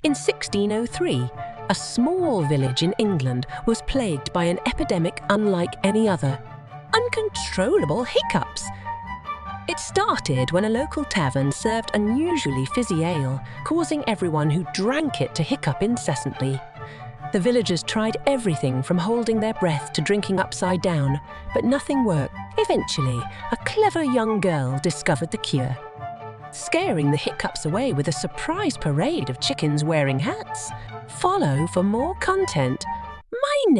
In 1603, a small village in England was plagued by an epidemic unlike any other: uncontrollable hiccups. It started when a local tavern served unusually fizzy ale, causing everyone who drank it to hiccup incessantly. The villagers tried everything from holding their breath to drinking upside down, but nothing worked. Eventually, a clever young girl discovered the cure, scaring the hiccups away with a surprise parade of chickens wearing hats. Follow for more content. My name